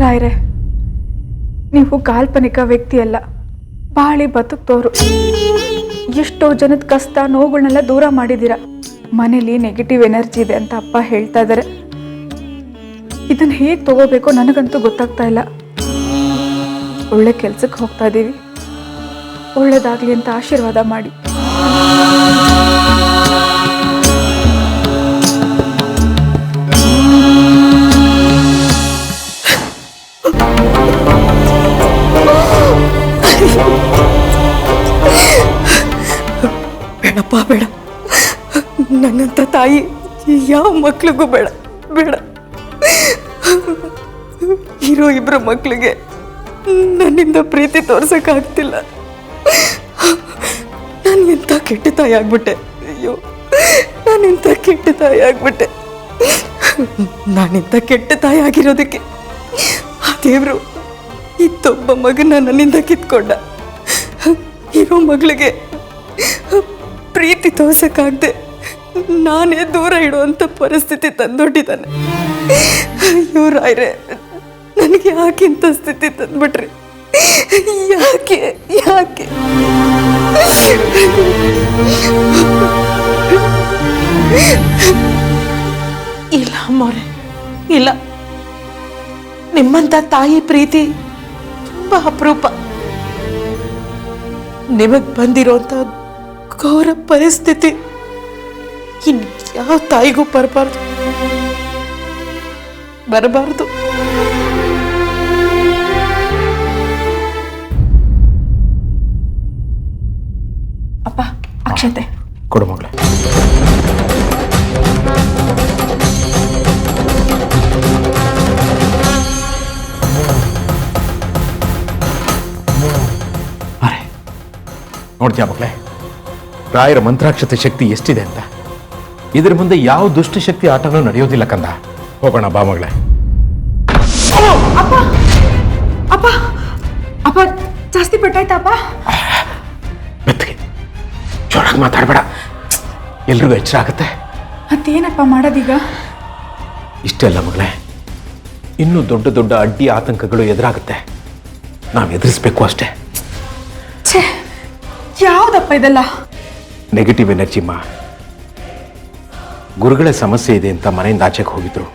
ರಾಯ್ರೆ, ನೀವು ಕಾಲ್ಪನಿಕ ವ್ಯಕ್ತಿ ಅಲ್ಲ, ಬಾಳಿ ಬದುಕ್ತೋರು. ಎಷ್ಟೋ ಜನದ ಕಷ್ಟ ನೋವುಗಳನ್ನೆಲ್ಲ ದೂರ ಮಾಡಿದ್ದೀರಾ. ಮನೇಲಿ ನೆಗೆಟಿವ್ ಎನರ್ಜಿ ಇದೆ ಅಂತ ಅಪ್ಪ ಹೇಳ್ತಾ ಇದ್ದಾರೆ. ಇದನ್ನ ಹೇಗೆ ತಗೋಬೇಕೋ ನನಗಂತೂ ಗೊತ್ತಾಗ್ತಾ ಇಲ್ಲ. ಒಳ್ಳೆ ಕೆಲ್ಸಕ್ಕೆ ಹೋಗ್ತಾ ಇದ್ದೀವಿ, ಒಳ್ಳೇದಾಗ್ಲಿ ಅಂತ ಆಶೀರ್ವಾದ ಮಾಡಿ. ಬೇಡಪ್ಪ ಬೇಡ, ನನ್ನಂತ ತಾಯಿ ಯಾವ ಮಕ್ಳಿಗೂ ಬೇಡ ಬೇಡ. ಇರೋ ಇಬ್ರು ಮಕ್ಳಿಗೆ ನನ್ನಿಂದ ಪ್ರೀತಿ ತೋರ್ಸಕ್ಕಾಗ್ತಿಲ್ಲ. ನಾನು ಎಂಥ ಕೆಟ್ಟ ತಾಯಿ ಆಗ್ಬಿಟ್ಟೆ. ಅಯ್ಯೋ, ನಾನೆಂಥ ಕೆಟ್ಟ ತಾಯಿ ಆಗ್ಬಿಟ್ಟೆ. ನಾನೆಂಥ ಕೆಟ್ಟ ತಾಯಿ ಆಗಿರೋದಕ್ಕೆ ಆ ದೇವರು ಇತ್ತೊಬ್ಬ ಮಗನ ನನ್ನಿಂದ ಕಿತ್ಕೊಂಡ. ಇರೋ ಮಗಳಿಗೆ ಪ್ರೀತಿ ತೋರ್ಸಕ್ಕಾಗದೆ ನಾನೇ ದೂರ ಇಡುವಂಥ ಪರಿಸ್ಥಿತಿ ತಂದೊಡ್ಡಿದ್ದಾನೆ. ಅಯ್ಯೋ ರಾಯ್ರೆ, ನನಗೆ ಯಾಕೆ ಇಂಥ ಸ್ಥಿತಿ ತಂದ್ಬಿಟ್ರಿ? ಯಾಕೆ ಯಾಕೆ? ಇಲ್ಲ ಅಮ್ಮವ್ರೆ, ಇಲ್ಲ. ನಿಮ್ಮಂತ ತಾಯಿ ಪ್ರೀತಿ ತುಂಬಾ ಅಪರೂಪ. ನಿಮಗ್ ಬಂದಿರೋಂಥ ಘೋರ ಪರಿಸ್ಥಿತಿ ಇನ್ಯಾವ ತಾಯಿಗೂ ಬರಬಾರ್ದು. ಅಪ್ಪ, ಅಕ್ಷತೆ ಕೊಡು ಮಗಳೇ. ನೋಡ್ತೀಯ ಮಗಳೇ, ರಾಯರ ಮಂತ್ರಾಕ್ಷತೆ ಶಕ್ತಿ ಎಷ್ಟಿದೆ ಅಂತ. ಇದ್ರ ಮುಂದೆ ಯಾವ ದುಷ್ಟಶಕ್ತಿ ಆಟನೂ ನಡೆಯೋದಿಲ್ಲ ಕಂದ. ಹೋಗೋಣ ಬಾ ಮಗಳೇ. ಅಪ್ಪ ಅಪ್ಪ ಅಪ್ಪ, ಜಾಸ್ತಿ ಪಟ್ಟಾಯ್ತಾ ಅಪ್ಪ? ಬೆತ್ತಗೆ ಜೋರಾಗಿ ಮಾತಾಡಬೇಡ, ಎಲ್ರಿಗೂ ಎಚ್ಚರ ಆಗುತ್ತೆ. ಮತ್ತೇನಪ್ಪ ಮಾಡೋದೀಗ? ಇಷ್ಟೇ ಅಲ್ಲ ಮಗಳೇ, ಇನ್ನೂ ದೊಡ್ಡ ದೊಡ್ಡ ಅಡ್ಡಿ ಆತಂಕಗಳು ಎದುರಾಗುತ್ತೆ. ನಾವು ಎದುರಿಸ್ಬೇಕು ಅಷ್ಟೇ. ಯಾವುದಪ್ಪ ಇದೆಲ್ಲ? ನೆಗೆಟಿವ್ ಎನರ್ಜಿಮ್ಮ. ಗುರುಗಳ ಸಮಸ್ಯೆ ಇದೆ ಅಂತ ಮನೆಯಿಂದ ಆಚೆಗೆ ಹೋಗಿದ್ರು.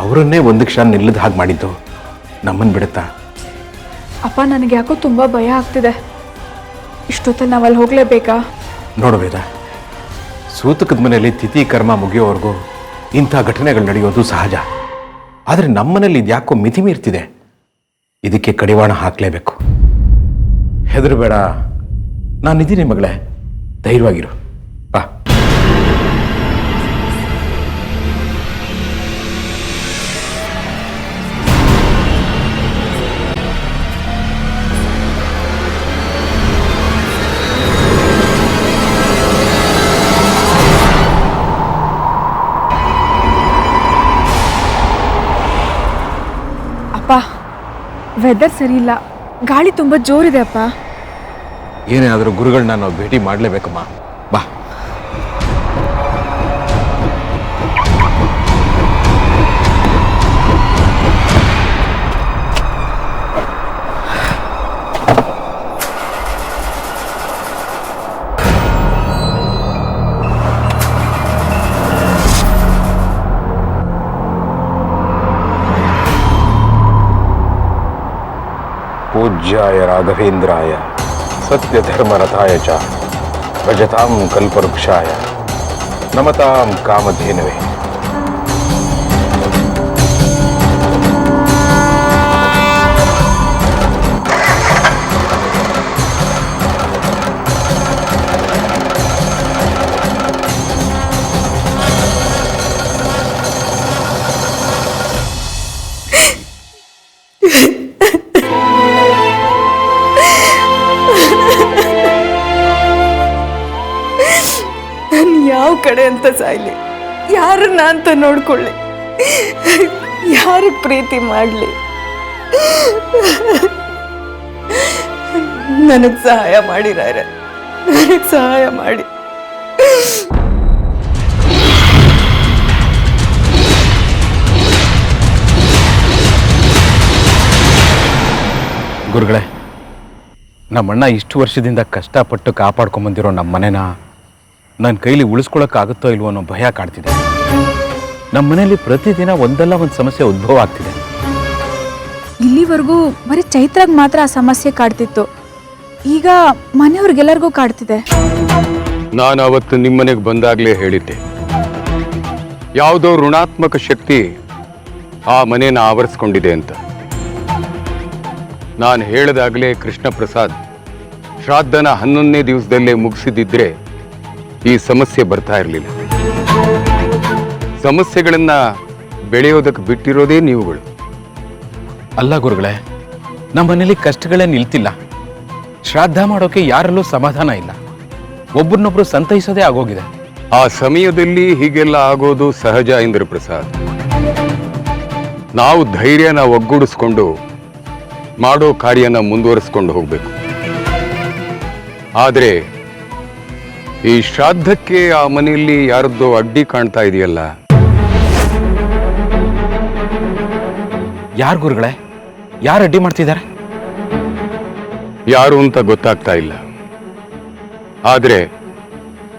ಅವರನ್ನೇ ಒಂದು ಕ್ಷಣ ನಿಲ್ಲದ ಹಾಗೆ ಮಾಡಿದ್ದು ನಮ್ಮನ್ನು ಬಿಡುತ್ತಾ? ಅಪ್ಪ, ನನಗೆ ಯಾಕೋ ತುಂಬ ಭಯ ಆಗ್ತಿದೆ. ಇಷ್ಟೊತ್ತಲ್ಲಿ ನಾವಲ್ಲಿ ಹೋಗಲೇಬೇಕಾ? ನೋಡು ವೇದ, ಸೂತಕದ ಮನೆಯಲ್ಲಿ ತಿಥಿ ಕರ್ಮ ಮುಗಿಯೋವರೆಗೂ ಇಂಥ ಘಟನೆಗಳು ನಡೆಯೋದು ಸಹಜ. ಆದರೆ ನಮ್ಮನೇಲಿ ಇದು ಯಾಕೋ ಮಿತಿ ಮೀರ್ತಿದೆ. ಇದಕ್ಕೆ ಕಡಿವಾಣ ಹಾಕಲೇಬೇಕು. ಹೆದರಬೇಡ, ನಾನಿದ್ದೀನಿ ಮಗಳೇ, ಧೈರ್ಯವಾಗಿರು. ಬಾ. ಅಪ್ಪ, ವೆದರ್ ಸರಿ ಇಲ್ಲ, ಗಾಳಿ ತುಂಬ ಜೋರಿದೆ ಅಪ್ಪ. ಏನೇ ಆದರೂ ಗುರುಗಳನ್ನ ನಾವು ಭೇಟಿ ಮಾಡಲೇಬೇಕಮ್ಮ. ಬಾ. पूज्याय राघवेन्द्राय सत्यधर्मरथाय च भजतां कल्पवृक्षाय नमतां कामधेनवे। ಯಾವ ಕಡೆ ಅಂತ ಸಾಯ್ಲಿ, ಯಾರನ್ನ ಅಂತ ನೋಡ್ಕೊಳ್ಳಿ, ಯಾರಿಗೆ ಪ್ರೀತಿ ಮಾಡಲಿ? ನನಗೆ ಸಹಾಯ ಮಾಡಿ ರಾಯರೇ, ನನಗೆ ಸಹಾಯ ಮಾಡಿ. ಗುರುಗಳೇ, ನಮ್ಮಣ್ಣ ಇಷ್ಟು ವರ್ಷದಿಂದ ಕಷ್ಟಪಟ್ಟು ಕಾಪಾಡ್ಕೊಂಬಂದಿರೋ ನಮ್ಮ ಮನೆನ ನನ್ನ ಕೈಲಿ ಉಳಿಸ್ಕೊಳಕ್ಕಾಗುತ್ತೋ ಇಲ್ವೋ ಅನ್ನೋ ಭಯ ಕಾಡ್ತಿದೆ. ನಮ್ಮ ಮನೆಯಲ್ಲಿ ಪ್ರತಿದಿನ ಒಂದಲ್ಲ ಒಂದು ಸಮಸ್ಯೆ ಉದ್ಭವ ಆಗ್ತಿದೆ. ಇಲ್ಲಿವರೆಗೂ ಬರೀ ಚೈತ್ರಾಗ್ ಮಾತ್ರ ಆ ಸಮಸ್ಯೆ ಕಾಡ್ತಿತ್ತು, ಈಗ ಮನೆಯವ್ರಿಗೆಲ್ಲರಿಗೂ ಕಾಡ್ತಿದೆ. ನಾನು ಅವತ್ತು ನಿಮ್ಮನೆಗೆ ಬಂದಾಗಲೇ ಹೇಳಿದ್ದೆ, ಯಾವುದೋ ಋಣಾತ್ಮಕ ಶಕ್ತಿ ಆ ಮನೆನ ಆವರಿಸ್ಕೊಂಡಿದೆ ಅಂತ. ನಾನು ಹೇಳಿದಾಗಲೇ ಕೃಷ್ಣ ಪ್ರಸಾದ್ ಶ್ರಾದ್ದನ 11ನೇ ದಿವಸದಲ್ಲೇ ಮುಗಿಸಿದಿದ್ರೆ ಈ ಸಮಸ್ಯೆ ಬರ್ತಾ ಇರಲಿಲ್ಲ. ಸಮಸ್ಯೆಗಳನ್ನ ಬೆಳೆಯೋದಕ್ಕೆ ಬಿಟ್ಟಿರೋದೇ ನೀವುಗಳು. ಅಲ್ಲ ಗುರುಗಳೇ, ನಮ್ಮ ಮನೇಲಿ ಕಷ್ಟಗಳೇ ನಿಲ್ತಿಲ್ಲ. ಶ್ರಾದ್ದ ಮಾಡೋಕೆ ಯಾರಲ್ಲೂ ಸಮಾಧಾನ ಇಲ್ಲ. ಒಬ್ಬರನ್ನೊಬ್ರು ಸಂತೈಸೋದೇ ಆಗೋಗಿದೆ. ಆ ಸಮಯದಲ್ಲಿ ಹೀಗೆಲ್ಲ ಆಗೋದು ಸಹಜ ಇಂದ್ರ ಪ್ರಸಾದ್. ನಾವು ಧೈರ್ಯನ ಒಗ್ಗೂಡಿಸ್ಕೊಂಡು ಮಾಡೋ ಕಾರ್ಯನ ಮುಂದುವರಿಸ್ಕೊಂಡು ಹೋಗ್ಬೇಕು. ಆದರೆ ಈ ಶ್ರಾದ್ದಕ್ಕೆ ಆ ಮನೆಯಲ್ಲಿ ಯಾರದ್ದೋ ಅಡ್ಡಿ ಕಾಣ್ತಾ ಇದೆಯಲ್ಲ. ಯಾರು ಗುರುಗಳೇ? ಯಾರು ಅಡ್ಡಿ ಮಾಡ್ತಿದ್ದಾರೆ? ಯಾರು ಅಂತ ಗೊತ್ತಾಗ್ತಾ ಇಲ್ಲ. ಆದರೆ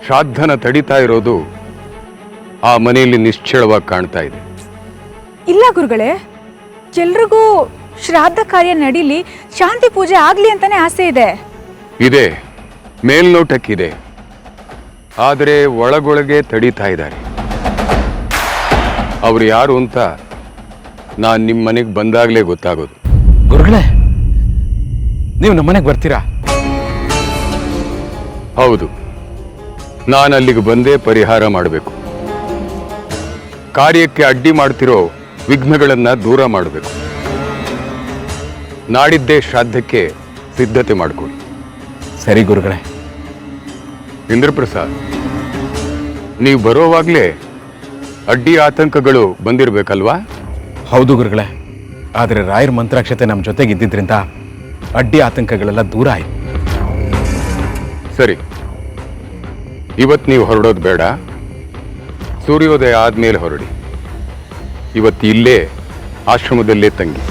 ಶ್ರಾದ್ದನ ತಡಿತಾ ಇರೋದು ಆ ಮನೆಯಲ್ಲಿ ನಿಶ್ಚಳವಾಗಿ ಕಾಣ್ತಾ ಇದೆ. ಇಲ್ಲ ಗುರುಗಳೇ, ಎಲ್ರಿಗೂ ಶ್ರಾದ್ದ ಕಾರ್ಯ ನಡೀಲಿ, ಶಾಂತಿ ಪೂಜೆ ಆಗ್ಲಿ ಅಂತಾನೆ ಆಸೆ ಇದೆ. ಇದೆ, ಮೇಲ್ನೋಟಕ್ಕಿದೆ. ಆದರೆ ಒಳಗೊಳಗೆ ತಡೀತಾ ಇದ್ದಾರೆ. ಅವ್ರು ಯಾರು ಅಂತ ನಾನು ನಿಮ್ಮ ಮನೆಗೆ ಬಂದಾಗಲೇ ಗೊತ್ತಾಗೋದು. ಗುರುಗಳೇ, ನೀವು ನಮ್ಮ ಮನೆಗೆ ಬರ್ತೀರಾ? ಹೌದು, ನಾನು ಅಲ್ಲಿಗೆ ಬಂದೇ ಪರಿಹಾರ ಮಾಡಬೇಕು. ಕಾರ್ಯಕ್ಕೆ ಅಡ್ಡಿ ಮಾಡ್ತಿರೋ ವಿಘ್ನಗಳನ್ನ ದೂರ ಮಾಡಬೇಕು. ನಾಡಿದ್ದೇ ಶ್ರಾದ್ದಕ್ಕೆ ಸಿದ್ಧತೆ ಮಾಡಿಕೊಳ್ಳಿ. ಸರಿ ಗುರುಗಳೇ. ಇಂದ್ರಪ್ರಸಾದ್, ನೀವು ಬರೋವಾಗಲೇ ಅಡ್ಡಿ ಆತಂಕಗಳು ಬಂದಿರಬೇಕಲ್ವಾ? ಹೌದು ಗುರುಗಳೇ, ಆದರೆ ರಾಯರ ಮಂತ್ರಾಕ್ಷತೆ ನಮ್ಮ ಜೊತೆಗೆ ಇದ್ದಿದ್ರಿಂದ ಅಡ್ಡಿ ಆತಂಕಗಳೆಲ್ಲ ದೂರ ಆಯ್ತು. ಸರಿ, ಇವತ್ತು ನೀವು ಹೊರಡೋದು ಬೇಡ. ಸೂರ್ಯೋದಯ ಆದ್ಮೇಲೆ ಹೊರಡಿ. ಇವತ್ತು ಇಲ್ಲೇ ಆಶ್ರಮದಲ್ಲೇ ತಂಗಿ.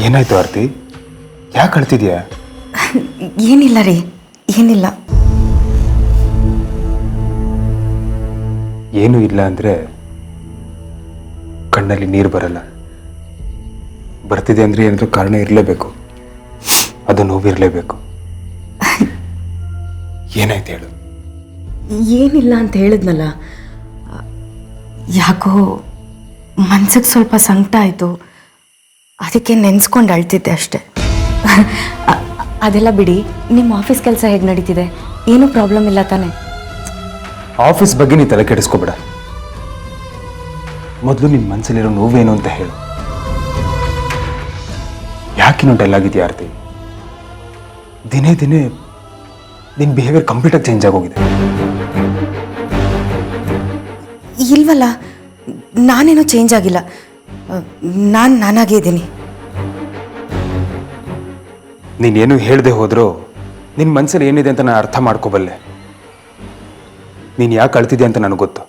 ಏನಾಯ್ತು ಆರ್ತಿ? ಯಾಕೆ ಅಳ್ತಿದ್ಯಾ? ಏನಿಲ್ಲ ರೀ, ಏನಿಲ್ಲ. ಏನೂ ಇಲ್ಲ ಅಂದರೆ ಕಣ್ಣಲ್ಲಿ ನೀರು ಬರಲ್ಲ. ಬರ್ತಿದೆ ಅಂದರೆ ಏನಾದರೂ ಕಾರಣ ಇರಲೇಬೇಕು, ಅದು ನೋವಿರಲೇಬೇಕು. ಏನಾಯ್ತು ಹೇಳು? ಏನಿಲ್ಲ ಅಂತ ಹೇಳಿದ್ನಲ್ಲ, ಯಾಕೋ ಮನ್ಸಿಗೆ ಸ್ವಲ್ಪ ಸಂಕಟ ಆಯಿತು, ಅದಕ್ಕೆ ನೆನೆಸ್ಕೊಂಡು ಅಳ್ತಿದ್ದೆ ಅಷ್ಟೆ. ಅದೆಲ್ಲ ಬಿಡಿ, ನಿಮ್ಮ ಆಫೀಸ್ ಕೆಲಸ ಹೇಗೆ ನಡೀತಿದೆ? ಏನೂ ಪ್ರಾಬ್ಲಮ್ ಇಲ್ಲ ತಾನೆ? ಆಫೀಸ್ ಬಗ್ಗೆ ನೀ ತಲೆ ಕೆಡಿಸ್ಕೋಬೇಡ. ಮೊದಲು ನಿನ್ನ ಮನಸ್ಸಲ್ಲಿರೋ ನೋವೇನು ಅಂತ ಹೇಳು. ಯಾಕಿನ್ನೂ ಡಲ್ ಆಗಿದೆಯಾ ಆರ್ತಿ? ದಿನೇ ದಿನೇ ನಿನ್ನ ಬಿಹೇವಿಯರ್ ಕಂಪ್ಲೀಟಾಗಿ ಚೇಂಜ್ ಆಗೋಗಿದೆ. ಇಲ್ವಲ್ಲ, ನಾನೇನೋ ಚೇಂಜ್ ಆಗಿಲ್ಲ. ನಾನು ನಾನಾಗೇ ಇದ್ದೀನಿ. ನೀನೇನು ಹೇಳದೆ ಹೋದರೂ ನಿನ್ನ ಮನಸ್ಸಲ್ಲಿ ಏನಿದೆ ಅಂತ ನಾನು ಅರ್ಥ ಮಾಡ್ಕೋಬಲ್ಲೆ. ನೀನು ಯಾಕೆ ಅಳ್ತಿದ್ಯಾ ಅಂತ ನನಗೆ ಗೊತ್ತು.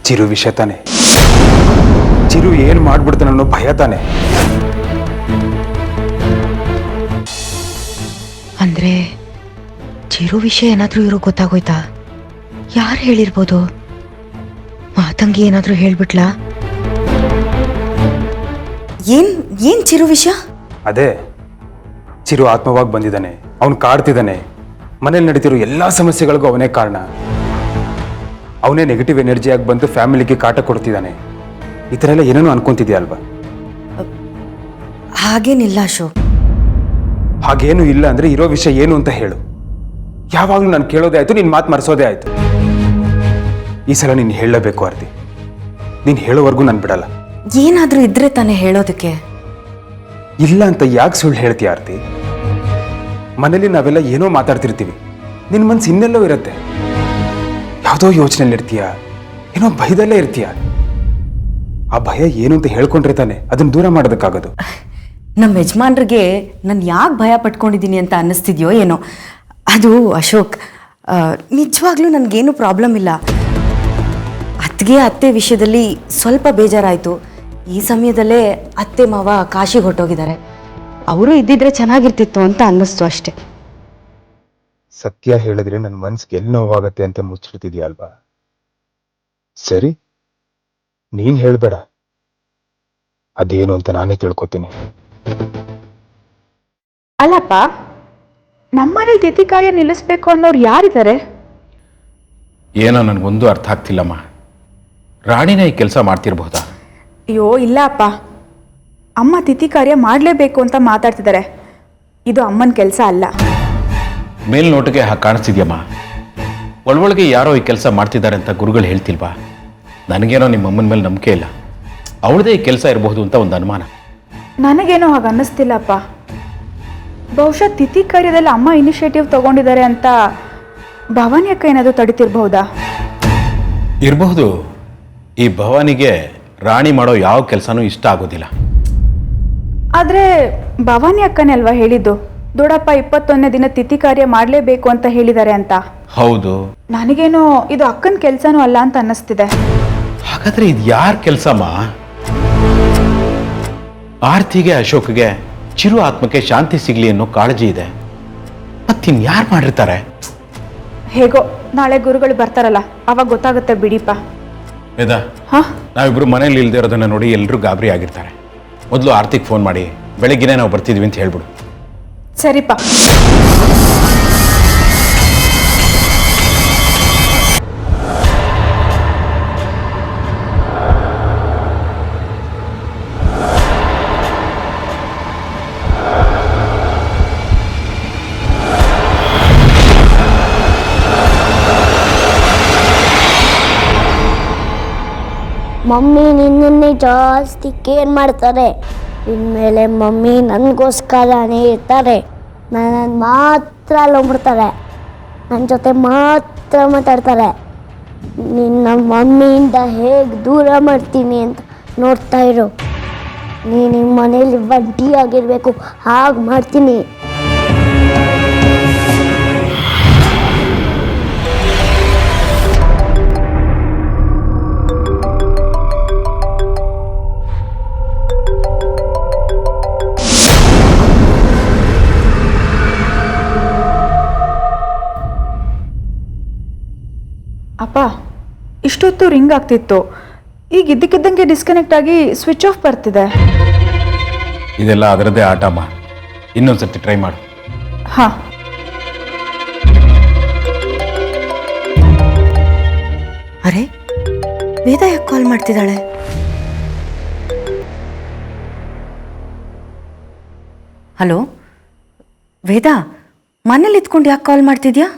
ಚಿರು ವಿಷಯ ತಾನೆ? ಚಿರು ಏನು ಮಾಡ್ಬಿಡ್ತಾನೆ ಅನ್ನೋ ಭಯ ತಾನೆ? ಅಂದ್ರೆ ಚಿರು ವಿಷಯ ಏನಾದರೂ ಇರೋ ಗೊತ್ತಾಗೋಯ್ತಾ? ಯಾರು ಹೇಳಿರ್ಬೋದು? ಮಾತಂಗಿ ಏನಾದರೂ ಹೇಳ್ಬಿಟ್ಲಾ? ಏನ್ ಚಿರು ವಿಷಯ? ಅದೇ, ಚಿರು ಆತ್ಮವಾಗಿ ಬಂದಿದ್ದಾನೆ, ಅವನು ಕಾಡ್ತಿದ್ದಾನೆ. ಮನೇಲಿ ನಡೀತಿರೋ ಎಲ್ಲ ಸಮಸ್ಯೆಗಳಿಗೂ ಅವನೇ ಕಾರಣ. ಅವನೇ ನೆಗೆಟಿವ್ ಎನರ್ಜಿಯಾಗಿ ಬಂದು ಫ್ಯಾಮಿಲಿಗೆ ಕಾಟ ಕೊಡ್ತಿದ್ದಾನೆ. ಈ ಥರ ಎಲ್ಲ ಏನೇನೋ ಅನ್ಕೊಂತಿದ್ಯಾ ಅಲ್ವಾ? ಹಾಗೇನಿಲ್ಲ ಅಶೋಕ್. ಹಾಗೇನು ಇಲ್ಲ ಅಂದರೆ ಇರೋ ವಿಷಯ ಏನು ಅಂತ ಹೇಳು. ಯಾವಾಗಲೂ ನಾನು ಕೇಳೋದೇ ಆಯಿತು, ನಿನ್ನ ಮಾತು ಮರೆಸೋದೇ ಆಯಿತು. ಈ ಸಲ ನೀನು ಹೇಳಲೇಬೇಕು ಆರ್ತಿ. ನೀನು ಹೇಳೋವರೆಗೂ ನಾನು ಬಿಡಲ್ಲ. ಏನಾದರೂ ಇದ್ರೆ ತಾನೇ ಹೇಳೋದಕ್ಕೆ. ಇಲ್ಲ ಅಂತ ಯಾಕೆ ಸುಳ್ಳು ಹೇಳ್ತೀಯ ಆರ್ತಿ? ಮನೇಲಿ ನಾವೆಲ್ಲ ಏನೋ ಮಾತಾಡ್ತಿರ್ತೀವಿ, ನಿನ್ನ ಮನಸ್ಸು ಇನ್ನೆಲ್ಲೋ ಇರುತ್ತೆ. ಯಾವುದೋ ಯೋಚನೆಯಲ್ಲಿ ಇರ್ತೀಯ, ಏನೋ ಭಯದಲ್ಲೇ ಇರ್ತೀಯ. ಆ ಭಯ ಏನು ಅಂತ ಹೇಳ್ಕೊಂಡ್ರೆ ತಾನೆ ಅದನ್ನ ದೂರ ಮಾಡೋದಕ್ಕಾಗೋದು. ನಮ್ಮ ಯಜಮಾನ್ರಿಗೆ ನಾನು ಯಾಕೆ ಭಯ ಪಟ್ಕೊಂಡಿದ್ದೀನಿ ಅಂತ ಅನ್ನಿಸ್ತಿದ್ಯೋ ಏನೋ. ಅದು ಅಶೋಕ್, ನಿಜವಾಗ್ಲೂ ನನಗೇನು ಪ್ರಾಬ್ಲಮ್ ಇಲ್ಲ. ಅತ್ತೆ ವಿಷಯದಲ್ಲಿ ಸ್ವಲ್ಪ ಬೇಜಾರಾಯಿತು. ಈ ಸಮಯದಲ್ಲೇ ಅತ್ತೆ ಮಾವ ಕಾಶಿಗೆ ಹೊರಟೋಗಿದ್ದಾರೆ. ಅವರು ಇದ್ದಿದ್ರೆ ಚೆನ್ನಾಗಿರ್ತಿತ್ತು ಅಂತ ಅನ್ನಿಸ್ತು ಅಷ್ಟೆ. ಸತ್ಯ ಹೇಳಿದ್ರೆ ನನ್ನ ಮನ್ಸಿಗೆ ಎಲ್ಲಿ ನೋವಾಗತ್ತೆ ಅಂತ ಮುಚ್ಚಿಡ್ತಿದ್ಯಾ ಅಲ್ವಾ? ಸರಿ, ನೀನ್ ಹೇಳ್ಬೇಡ, ಅದೇನು ಅಂತ ನಾನೇ ತಿಳ್ಕೊತೀನಿ. ಅಲ್ಲಪ್ಪ, ನಮ್ಮನೇಲಿ ತಿಥಿ ಕಾರ್ಯ ನಿಲ್ಲಿಸ್ಬೇಕು ಅನ್ನೋರು ಯಾರಿದ್ದಾರೆ? ಏನೋ ನನಗೊಂದು ಅರ್ಥ ಆಗ್ತಿಲ್ಲಮ್ಮ. ರಾಣಿನೇ ಈ ಕೆಲಸ ಮಾಡ್ತಿರ್ಬಹುದಾ? ಅಯ್ಯೋ ಇಲ್ಲ ಅಪ್ಪ, ಅಮ್ಮ ತಿಥಿ ಕಾರ್ಯ ಮಾಡಲೇಬೇಕು ಅಂತ ಮಾತಾಡ್ತಿದ್ದಾರೆ. ಇದು ಅಮ್ಮನ ಕೆಲಸ ಅಲ್ಲ. ಮೇಲ್ನೋಟಕ್ಕೆ ಹಾಗೆ ಕಾಣಿಸ್ತಿದ್ಯಮ್ಮ. ಒಳೊಳಗೆ ಯಾರೋ ಈ ಕೆಲಸ ಮಾಡ್ತಿದ್ದಾರೆ ಅಂತ ಗುರುಗಳು ಹೇಳ್ತಿಲ್ವಾ? ನನಗೇನೋ ನಿಮ್ಮ ಅಮ್ಮನ ಮೇಲೆ ನಂಬಿಕೆ ಇಲ್ಲ. ಅವಳದೇ ಈ ಕೆಲಸ ಇರಬಹುದು ಅಂತ ಒಂದು ಅನುಮಾನ. ನನಗೇನೋ ಹಾಗೆ ಅನ್ನಿಸ್ತಿಲ್ಲಪ್ಪ. ಬಹುಶಃ ತಿಥಿ ಕಾರ್ಯದಲ್ಲಿ ಅಮ್ಮ ಇನಿಷಿಯೇಟಿವ್ ತಗೊಂಡಿದ್ದಾರೆ ಅಂತ ಭವಾನಿ ಅಕ್ಕ ಏನಾದರೂ ತಡಿತಿರ್ಬಹುದಾ? ಇರಬಹುದು. ಈ ಭವಾನಿಗೆ ರಾಣಿ ಮಾಡೋ ಯಾವ ಕೆಲಸನೂ ಇಷ್ಟ ಆಗೋದಿಲ್ಲ. ಆದರೆ ಭವಾನಿ ಅಕ್ಕನೇ ಅಲ್ವಾ ಹೇಳಿದ್ದು, ದೊಡ್ಡಪ್ಪ 21ನೇ ದಿನ ತಿಥಿ ಕಾರ್ಯ ಮಾಡಲೇಬೇಕು ಅಂತ ಹೇಳಿದ್ದಾರೆ ಅಂತ. ಹೌದು. ನನಗೇನೋ ಇದು ಅಕ್ಕನ ಕೆಲಸನೂ ಅಲ್ಲ ಅಂತ ಅನ್ನಿಸ್ತಿದೆ. ಹಾಗಾದ್ರೆ ಇದು ಯಾರ ಕೆಲಸಮ್ಮ? ಆರ್ತಿಗೆ, ಅಶೋಕ್ಗೆ, ಚಿರು ಆತ್ಮಕ್ಕೆ ಶಾಂತಿ ಸಿಗ್ಲಿ ಅನ್ನೋ ಕಾಳಜಿ ಇದೆ. ಮತ್ತಿನ್ ಯಾರು ಮಾಡಿರ್ತಾರೆ? ಹೇಗೋ ನಾಳೆ ಗುರುಗಳು ಬರ್ತಾರಲ್ಲ, ಅವಾಗ ಗೊತ್ತಾಗುತ್ತೆ ಬಿಡಿಪ್ಪ. ವೇದ, ಹಾ, ನಾವಿಬ್ರು ಮನೇಲಿ ಇಲ್ದೇ ಇರೋದನ್ನ ನೋಡಿ ಎಲ್ಲರೂ ಗಾಬರಿ ಆಗಿರ್ತಾರೆ. ಮೊದಲು ಆರ್ತಿಗೆ ಫೋನ್ ಮಾಡಿ ಬೆಳಗ್ಗೆನೇ ನಾವು ಬರ್ತಿದ್ವಿ ಅಂತ ಹೇಳ್ಬಿಡು. ಸರಿಪ್ಪ. ಮಮ್ಮಿ ನಿನ್ನನ್ನೇ ಜಾಸ್ತಿ ಕೇರ್ ಮಾಡ್ತಾರೆ. ಇನ್ಮೇಲೆ ಮಮ್ಮಿ ನನಗೋಸ್ಕರನೇ ಇರ್ತಾರೆ. ನನ್ನನ್ನು ಮಾತ್ರ ಲೋಬಿಡ್ತಾರೆ, ನನ್ನ ಜೊತೆ ಮಾತ್ರ ಮಾತಾಡ್ತಾರೆ. ನಿನ್ನ ಮಮ್ಮಿಯಿಂದ ಹೇಗೆ ದೂರ ಮಾಡ್ತೀನಿ ಅಂತ ನೋಡ್ತಾ ಇರು. ನೀನು ನಿಮ್ಮ ಮನೇಲಿ ಒಂಟಿಯಾಗಿರಬೇಕು, ಹಾಗೆ ಮಾಡ್ತೀನಿ. ಅಪ್ಪ, ಇಷ್ಟೊತ್ತು ರಿಂಗ್ ಆಗ್ತಿತ್ತು, ಈಗ ಇದ್ದಕ್ಕಿದ್ದಂಗೆ ಡಿಸ್ಕನೆಕ್ಟ್ ಆಗಿ ಸ್ವಿಚ್ ಆಫ್ ಬರ್ತಿದೆ. ಇದೆಲ್ಲ ಅದರದ್ದೇ ಆಟಮ್ಮ. ಇನ್ನೊಂದ್ಸರ್ತಿ ಟ್ರೈ ಮಾಡು. ಹಾಂ. ಅರೆ, ವೇದ ಯಾಕೆ ಕಾಲ್ ಮಾಡ್ತಿದ್ದಾಳೆ? ಹಲೋ ವೇದ, ಮನೇಲಿ ಇದ್ಕೊಂಡು ಯಾಕೆ ಕಾಲ್ ಮಾಡ್ತಿದ್ಯಾ?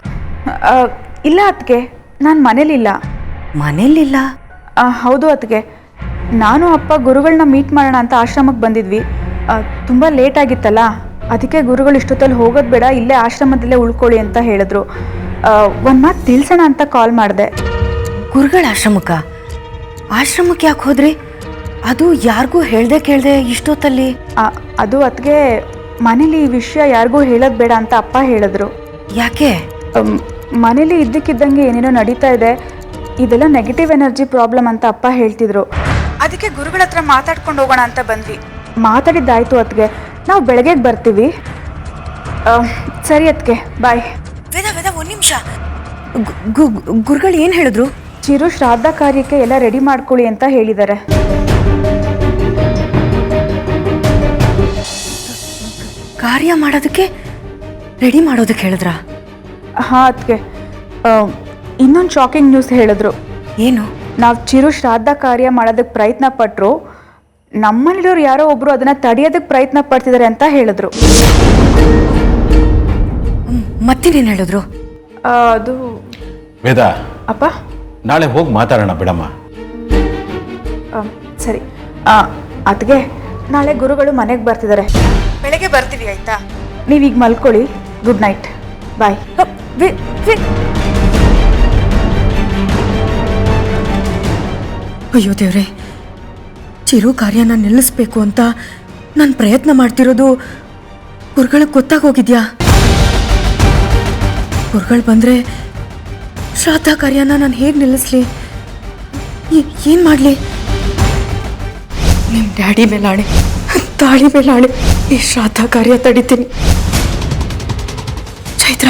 ಇಲ್ಲ ಅದಕ್ಕೆ, ನಾನು ಮನೇಲಿಲ್ಲ. ಮನೇಲಿಲ್ಲ? ಹೌದು ಅದಕ್ಕೆ, ನಾನು ಅಪ್ಪ ಗುರುಗಳನ್ನ ಮೀಟ್ ಮಾಡೋಣ ಅಂತ ಆಶ್ರಮಕ್ಕೆ ಬಂದಿದ್ವಿ. ತುಂಬ ಲೇಟ್ ಆಗಿತ್ತಲ್ಲ, ಅದಕ್ಕೆ ಗುರುಗಳು ಇಷ್ಟೊತ್ತಲ್ಲಿ ಹೋಗೋದು ಬೇಡ, ಇಲ್ಲೇ ಆಶ್ರಮದಲ್ಲೇ ಉಳ್ಕೊಳ್ಳಿ ಅಂತ ಹೇಳಿದ್ರು. ಒಂದು ಮಾತು ತಿಳಿಸೋಣ ಅಂತ ಕಾಲ್ ಮಾಡಿದೆ. ಗುರುಗಳ ಆಶ್ರಮಕ್ಕ? ಆಶ್ರಮಕ್ಕೆ ಯಾಕೆ ಹೋದ್ರಿ? ಅದು ಯಾರಿಗೂ ಹೇಳ್ದೆ ಕೇಳ್ದೆ ಇಷ್ಟೊತ್ತಲ್ಲಿ? ಅದು ಅದಕ್ಕೆ ಮನೇಲಿ ಈ ವಿಷಯ ಯಾರಿಗೂ ಹೇಳೋದು ಬೇಡ ಅಂತ ಅಪ್ಪ ಹೇಳಿದ್ರು. ಯಾಕೆ? ಮನೇಲಿ ಇದ್ದಕ್ಕಿದ್ದಂಗೆ ಏನೇನೋ ನಡೀತಾ ಇದೆ, ಇದೆಲ್ಲ ನೆಗೆಟಿವ್ ಎನರ್ಜಿ ಪ್ರಾಬ್ಲಮ್ ಅಂತ ಅಪ್ಪ ಹೇಳ್ತಿದ್ರು. ಅದಕ್ಕೆ ಗುರುಗಳ ಹತ್ರ ಮಾತಾಡ್ಕೊಂಡು ಹೋಗೋಣ ಅಂತ ಬಂದ್ವಿ. ಮಾತಾಡಿದ್ದಾಯ್ತು ಅದಕ್ಕೆ, ನಾವು ಬೆಳಗ್ಗೆ ಬರ್ತೀವಿ. ಸರಿ ಅದಕ್ಕೆ, ಬಾಯ್. ವೇದ ವೇದ, ಒಂದು ನಿಮಿಷ. ಗುರುಗಳು ಏನು ಹೇಳಿದ್ರು? ಚಿರು ಶ್ರಾದ್ದ ಕಾರ್ಯಕ್ಕೆ ಎಲ್ಲ ರೆಡಿ ಮಾಡ್ಕೊಳ್ಳಿ ಅಂತ ಹೇಳಿದ್ದಾರೆ. ಕಾರ್ಯ ಮಾಡೋದಕ್ಕೆ ರೆಡಿ ಮಾಡೋದಕ್ಕೆ ಹೇಳಿದ್ರಾ? ಹಾಂ ಅದಕ್ಕೆ, ಇನ್ನೊಂದು ಶಾಕಿಂಗ್ ನ್ಯೂಸ್ ಹೇಳಿದ್ರು. ಏನು? ನಾವು ಚಿರು ಶ್ರಾದ್ದ ಕಾರ್ಯ ಮಾಡೋದಕ್ಕೆ ಪ್ರಯತ್ನ ಪಟ್ಟರು, ನಮ್ಮಲ್ಲಿರೋರು ಯಾರೋ ಒಬ್ರು ಅದನ್ನ ತಡೆಯೋದಕ್ಕೆ ಪ್ರಯತ್ನ ಪಡ್ತಿದ್ದಾರೆ ಅಂತ ಹೇಳಿದ್ರು. ಮತ್ತಿನೇನು ಹೇಳಿದ್ರು? ಅದು ವೇದ, ಅಪ್ಪ, ನಾಳೆ ಹೋಗಿ ಮಾತಾಡೋಣ ಬಿಡಮ್ಮ. ಸರಿ. ಅದಕ್ಕೆ ನಾಳೆ ಗುರುಗಳು ಮನೆಗೆ ಬರ್ತಿದ್ದಾರೆ, ಬೆಳಗ್ಗೆ ಬರ್ತೀವಿ ಆಯ್ತಾ? ನೀವೀಗ ಮಲ್ಕೊಳ್ಳಿ. ಗುಡ್ ನೈಟ್, ಬಾಯ್. ಅಯ್ಯೋ ದೇವ್ರೆ, ಚಿರು ಕಾರ್ಯನ ನಿಲ್ಲಿಸ್ಬೇಕು ಅಂತ ನಾನು ಪ್ರಯತ್ನ ಮಾಡ್ತಿರೋದು ಗುರುಗಳಿಗೆ ಗೊತ್ತಾಗೋಗಿದ್ಯಾ? ಗುರುಗಳು ಬಂದರೆ ಶ್ರಾದ್ದ ಕಾರ್ಯನ ನಾನು ಹೇಗೆ ನಿಲ್ಲಿಸ್ಲಿ? ಏನು ಮಾಡಲಿ? ನಿಮ್ಮ ಡ್ಯಾಡಿ ಮೇಲಾಣೆ, ತಾಳಿ ಮೇಲಾಣೆ, ಈ ಶ್ರಾದ್ದ ಕಾರ್ಯ ತಡಿತೀನಿ. ಚೈತ್ರ